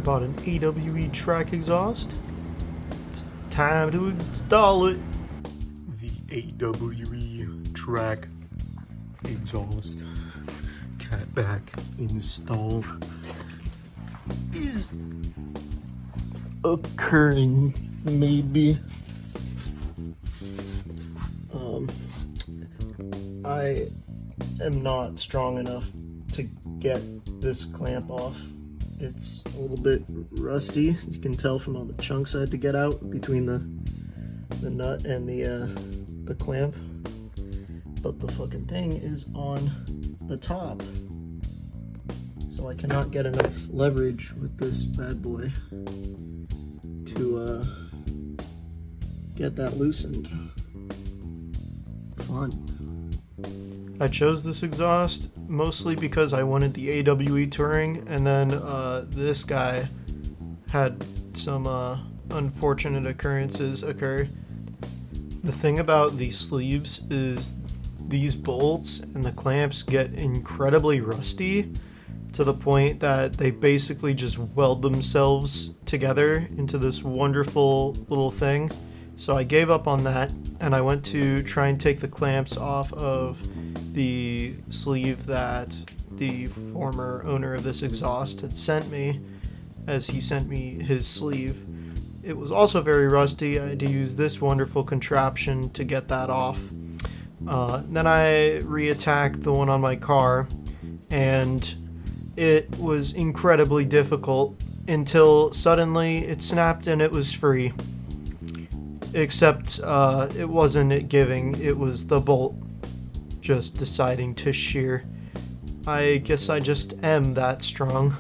bought an AWE track exhaust. It's time to install it. The AWE track exhaust catback install is occurring, maybe. I am not strong enough to get this clamp off. It's a little bit rusty. You can tell from all the chunks I had to get out between the nut and the clamp. But the fucking thing is on the top, so I cannot get enough leverage with this bad boy to get that loosened. Fun. I chose this exhaust mostly because I wanted the AWE touring, and then this guy had some unfortunate occurrences occur. The thing about these sleeves is these bolts and the clamps get incredibly rusty to the point that they basically just weld themselves together into this wonderful little thing. So I gave up on that, and I went to try and take the clamps off of the sleeve that the former owner of this exhaust had sent me, as he sent me his sleeve. It was also very rusty. I had to use this wonderful contraption to get that off. Then I reattacked the one on my car, and it was incredibly difficult until suddenly it snapped and it was free. Except it wasn't it giving, it was the bolt just deciding to shear. I guess I just am that strong.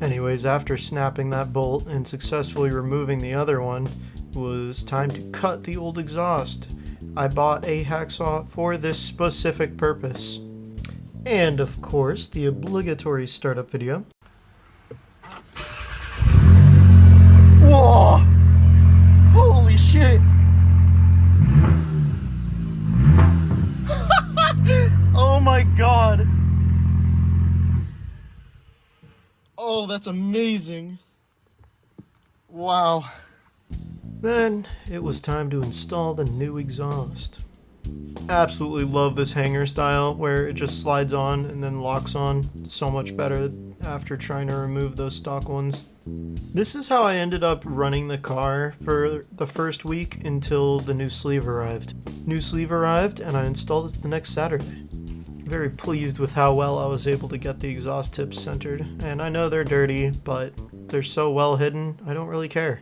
Anyways, after snapping that bolt and successfully removing the other one, it was time to cut the old exhaust. I bought a hacksaw for this specific purpose. And of course, the obligatory startup video. Whoa! Holy shit! Oh my god! Oh, that's amazing! Wow. Then it was time to install the new exhaust. Absolutely love this hanger style where it just slides on and then locks on. So much better after trying to remove those stock ones. This is how I ended up running the car for the first week until the new sleeve arrived. New sleeve arrived and I installed it the next Saturday. Very pleased with how well I was able to get the exhaust tips centered, and I know they're dirty, but they're so well hidden, I don't really care.